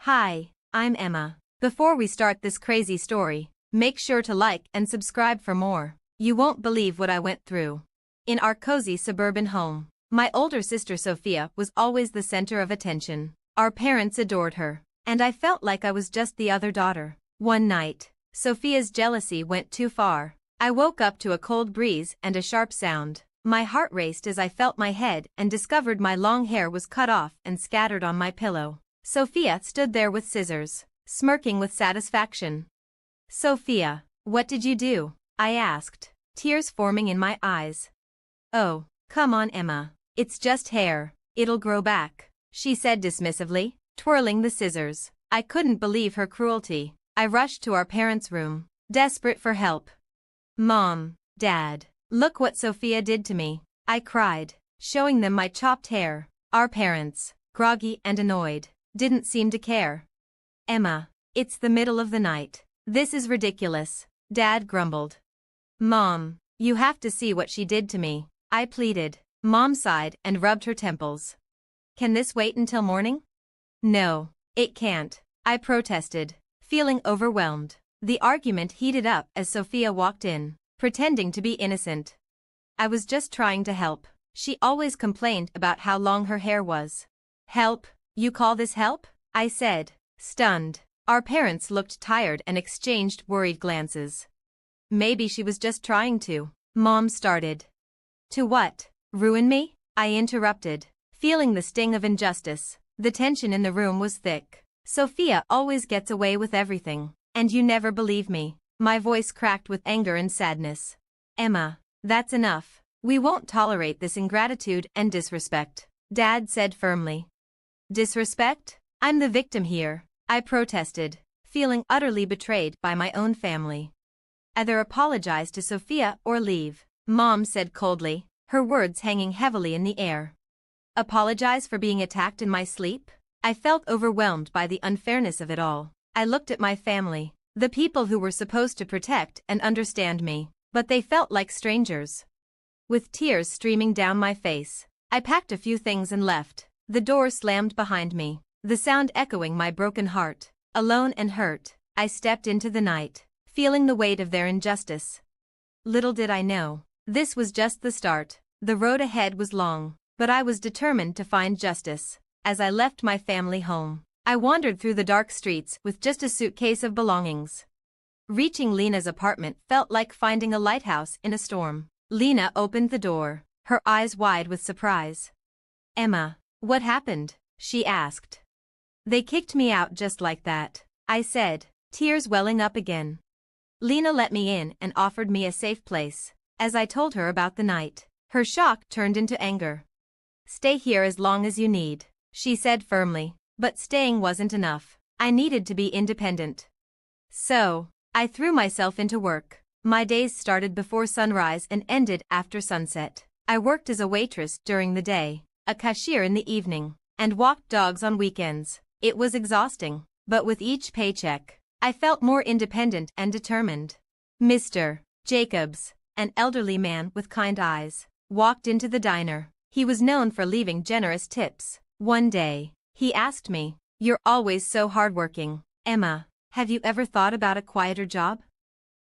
Hi, I'm Emma. Before we start this crazy story, make sure to like and subscribe for more. You won't believe what I went through. In our cozy suburban home, my older sister Sophia was always the center of attention. Our parents adored her, and I felt like I was just the other daughter. One night, Sophia's jealousy went too far. I woke up to a cold breeze and a sharp sound. My heart raced as I felt my head and discovered my long hair was cut off and scattered on my pillow. Sophia stood there with scissors, smirking with satisfaction. "Sophia, what did you do?" I asked, tears forming in my eyes. "Oh, come on, Emma. It's just hair. It'll grow back," she said dismissively, twirling the scissors. I couldn't believe her cruelty. I rushed to our parents' room, desperate for help. "Mom, Dad, look what Sophia did to me," I cried, showing them my chopped hair. Our parents, groggy and annoyed, didn't seem to care. "Emma, it's the middle of the night. This is ridiculous," Dad grumbled. "Mom, you have to see what she did to me," I pleaded. Mom sighed and rubbed her temples. "Can this wait until morning?" "No, it can't," I protested, feeling overwhelmed. The argument heated up as Sophia walked in, pretending to be innocent. "I was just trying to help." She always complained about how long her hair was. "Help? You call this help?" I said, stunned. Our parents looked tired and exchanged worried glances. "Maybe she was just trying to," Mom started. "To what? Ruin me?" I interrupted, feeling the sting of injustice. The tension in the room was thick. "Sophia always gets away with everything, and you never believe me." My voice cracked with anger and sadness. "Emma, that's enough. We won't tolerate this ingratitude and disrespect," Dad said firmly. "Disrespect? I'm the victim here," I protested, feeling utterly betrayed by my own family. "Either apologize to Sophia or leave," Mom said coldly, her words hanging heavily in the air. "Apologize for being attacked in my sleep?" I felt overwhelmed by the unfairness of it all. I looked at my family, the people who were supposed to protect and understand me, but they felt like strangers. With tears streaming down my face, I packed a few things and left. The door slammed behind me, the sound echoing my broken heart. Alone and hurt, I stepped into the night, feeling the weight of their injustice. Little did I know, this was just the start. The road ahead was long, but I was determined to find justice. As I left my family home, I wandered through the dark streets with just a suitcase of belongings. Reaching Lena's apartment felt like finding a lighthouse in a storm. Lena opened the door, her eyes wide with surprise. "Emma, what happened?" she asked. "They kicked me out just like that," I said, tears welling up again. Lena let me in and offered me a safe place. As I told her about the night, her shock turned into anger. "Stay here as long as you need," she said firmly, but staying wasn't enough. I needed to be independent. So, I threw myself into work. My days started before sunrise and ended after sunset. I worked as a waitress during the day, a cashier in the evening, and walked dogs on weekends. It was exhausting, but with each paycheck, I felt more independent and determined. Mr. Jacobs, an elderly man with kind eyes, walked into the diner. He was known for leaving generous tips. One day, he asked me, "You're always so hardworking, Emma. Have you ever thought about a quieter job?"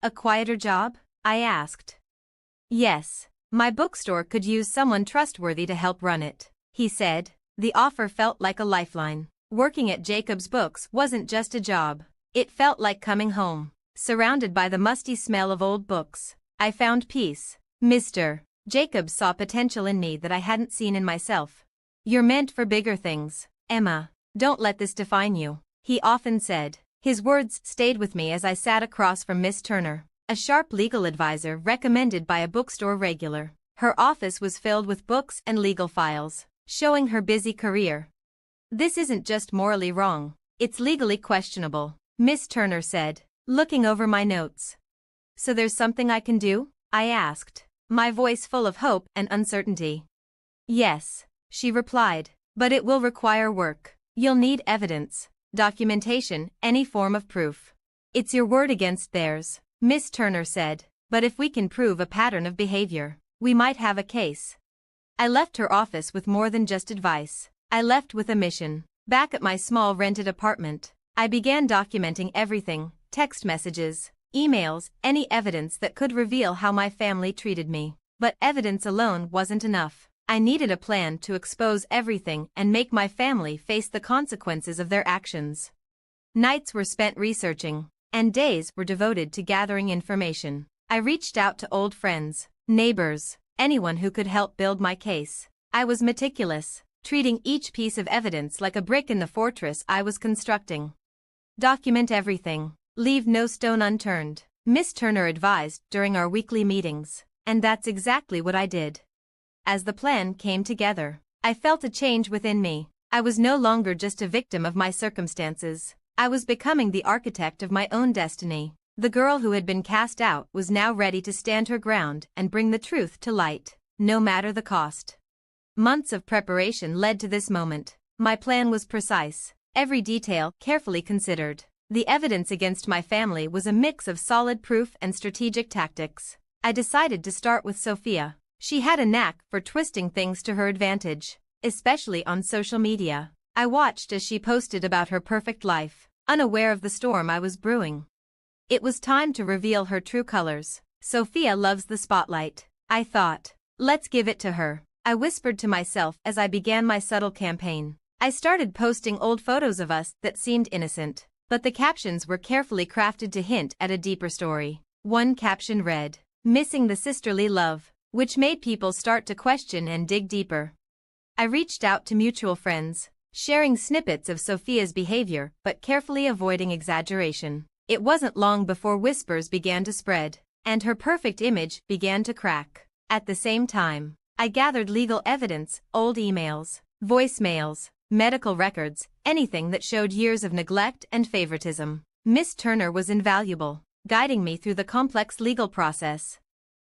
"A quieter job?" I asked. "Yes, my bookstore could use someone trustworthy to help run it," he said. The offer felt like a lifeline. Working at Jacob's Books wasn't just a job. It felt like coming home. Surrounded by the musty smell of old books, I found peace. Mr. Jacobs saw potential in me that I hadn't seen in myself. "You're meant for bigger things, Emma. Don't let this define you," he often said. His words stayed with me as I sat across from Miss Turner, a sharp legal advisor recommended by a bookstore regular. Her office was filled with books and legal files, showing her busy career. "This isn't just morally wrong, it's legally questionable," Miss Turner said, looking over my notes. "So there's something I can do?" I asked, my voice full of hope and uncertainty. "Yes," she replied, "but it will require work. You'll need evidence, documentation, any form of proof." "It's your word against theirs," Miss Turner said, "but if we can prove a pattern of behavior, we might have a case." I left her office with more than just advice. I left with a mission. Back at my small rented apartment, I began documenting everything: text messages, emails, any evidence that could reveal how my family treated me. But evidence alone wasn't enough. I needed a plan to expose everything and make my family face the consequences of their actions. Nights were spent researching, and days were devoted to gathering information. I reached out to old friends, neighbors, anyone who could help build my case. I was meticulous, treating each piece of evidence like a brick in the fortress I was constructing. Document everything. Leave no stone unturned, Miss Turner advised during our weekly meetings, and that's exactly what I did. As the plan came together, I felt a change within me. I was no longer just a victim of my circumstances. I was becoming the architect of my own destiny. The girl who had been cast out was now ready to stand her ground and bring the truth to light, no matter the cost. Months of preparation led to this moment. My plan was precise, every detail carefully considered. The evidence against my family was a mix of solid proof and strategic tactics. I decided to start with Sophia. She had a knack for twisting things to her advantage, especially on social media. I watched as she posted about her perfect life, unaware of the storm I was brewing. It was time to reveal her true colors. Sophia loves the spotlight, I thought. Let's give it to her, I whispered to myself as I began my subtle campaign. I started posting old photos of us that seemed innocent, but the captions were carefully crafted to hint at a deeper story. One caption read, "Missing the sisterly love," which made people start to question and dig deeper. I reached out to mutual friends, sharing snippets of Sophia's behavior but carefully avoiding exaggeration. It wasn't long before whispers began to spread, and her perfect image began to crack. At the same time, I gathered legal evidence, old emails, voicemails, medical records, anything that showed years of neglect and favoritism. Miss Turner was invaluable, guiding me through the complex legal process.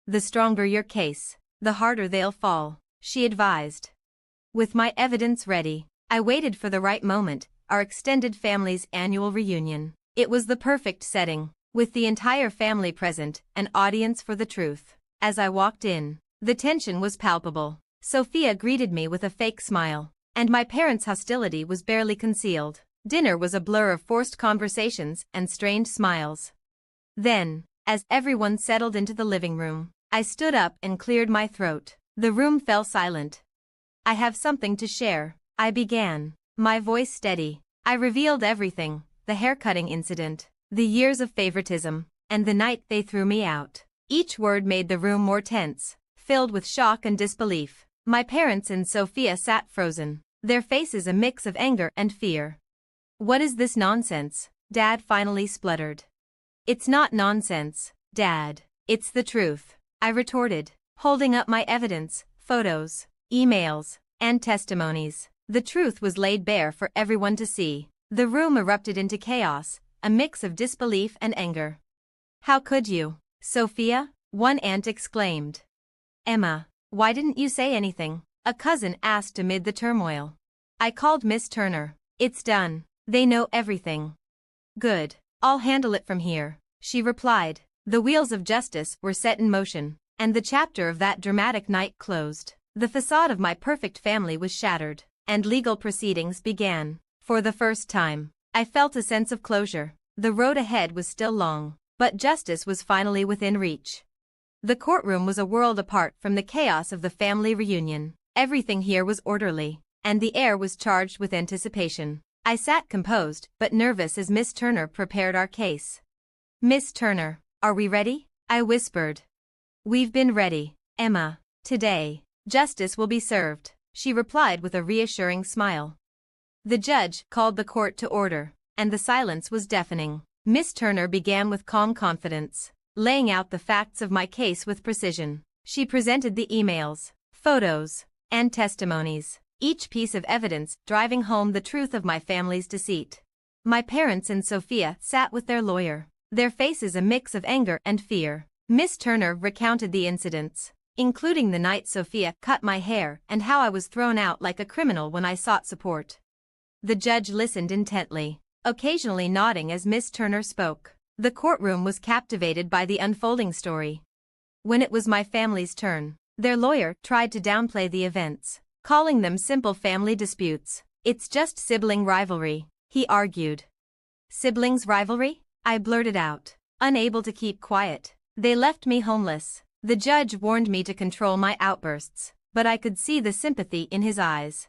"The stronger your case, the harder they'll fall," she advised. With my evidence ready, I waited for the right moment, our extended family's annual reunion. It was the perfect setting, with the entire family present, an audience for the truth. As I walked in, the tension was palpable. Sophia greeted me with a fake smile, and my parents' hostility was barely concealed. Dinner was a blur of forced conversations and strained smiles. Then, as everyone settled into the living room, I stood up and cleared my throat. The room fell silent. "I have something to share," I began, my voice steady. I revealed everything: the haircutting incident, the years of favoritism, and the night they threw me out. Each word made the room more tense, filled with shock and disbelief. My parents and Sophia sat frozen, their faces a mix of anger and fear. "What is this nonsense?" Dad finally spluttered. "It's not nonsense, Dad. It's the truth," I retorted, holding up my evidence, photos, emails, and testimonies. The truth was laid bare for everyone to see. The room erupted into chaos, a mix of disbelief and anger. "How could you, Sophia?" one aunt exclaimed. "Emma, why didn't you say anything?" a cousin asked amid the turmoil. I called Miss Turner. "It's done. They know everything." "Good. I'll handle it from here," she replied. The wheels of justice were set in motion, and the chapter of that dramatic night closed. The facade of my perfect family was shattered, and legal proceedings began. For the first time, I felt a sense of closure. The road ahead was still long, but justice was finally within reach. The courtroom was a world apart from the chaos of the family reunion. Everything here was orderly, and the air was charged with anticipation. I sat composed but nervous as Miss Turner prepared our case. "Miss Turner, are we ready?" I whispered. "We've been ready, Emma. Today, justice will be served," she replied with a reassuring smile. The judge called the court to order, and the silence was deafening. Miss Turner began with calm confidence, laying out the facts of my case with precision. She presented the emails, photos, and testimonies, each piece of evidence driving home the truth of my family's deceit. My parents and Sophia sat with their lawyer, their faces a mix of anger and fear. Miss Turner recounted the incidents, including the night Sophia cut my hair and how I was thrown out like a criminal when I sought support. The judge listened intently, occasionally nodding as Miss Turner spoke. The courtroom was captivated by the unfolding story. When it was my family's turn, their lawyer tried to downplay the events, calling them simple family disputes. It's just sibling rivalry, he argued. Siblings rivalry? I blurted out, unable to keep quiet. They left me homeless. The judge warned me to control my outbursts, but I could see the sympathy in his eyes.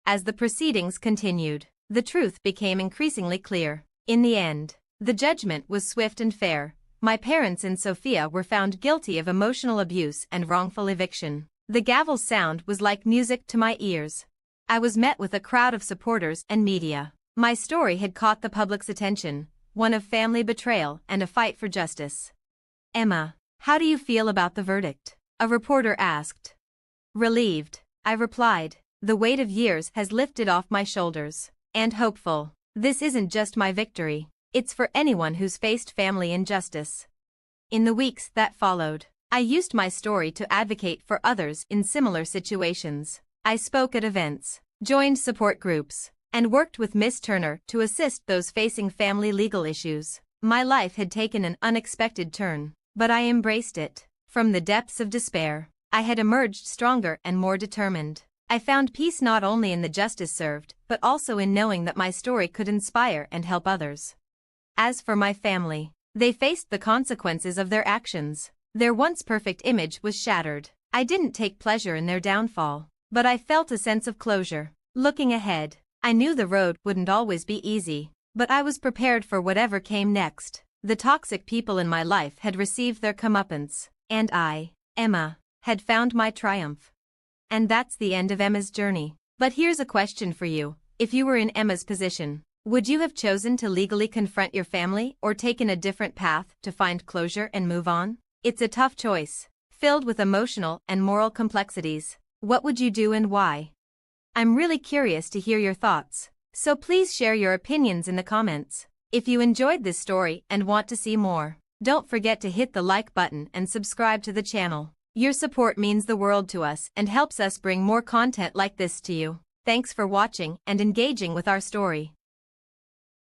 As the proceedings continued, the truth became increasingly clear. In the end, the judgment was swift and fair. My parents and Sophia were found guilty of emotional abuse and wrongful eviction. The gavel's sound was like music to my ears. I was met with a crowd of supporters and media. My story had caught the public's attention, one of family betrayal and a fight for justice. Emma, how do you feel about the verdict? A reporter asked. Relieved, I replied. The weight of years has lifted off my shoulders. And hopeful. This isn't just my victory. It's for anyone who's faced family injustice. In the weeks that followed, I used my story to advocate for others in similar situations. I spoke at events, joined support groups, and worked with Miss Turner to assist those facing family legal issues. My life had taken an unexpected turn, but I embraced it. From the depths of despair, I had emerged stronger and more determined. I found peace not only in the justice served, but also in knowing that my story could inspire and help others. As for my family, they faced the consequences of their actions. Their once perfect image was shattered. I didn't take pleasure in their downfall, but I felt a sense of closure. Looking ahead, I knew the road wouldn't always be easy, but I was prepared for whatever came next. The toxic people in my life had received their comeuppance, and I, Emma, had found my triumph. And that's the end of Emma's journey. But here's a question for you. If you were in Emma's position, would you have chosen to legally confront your family or taken a different path to find closure and move on? It's a tough choice, filled with emotional and moral complexities. What would you do and why? I'm really curious to hear your thoughts, so please share your opinions in the comments. If you enjoyed this story and want to see more, don't forget to hit the like button and subscribe to the channel. Your support means the world to us and helps us bring more content like this to you. Thanks for watching and engaging with our story.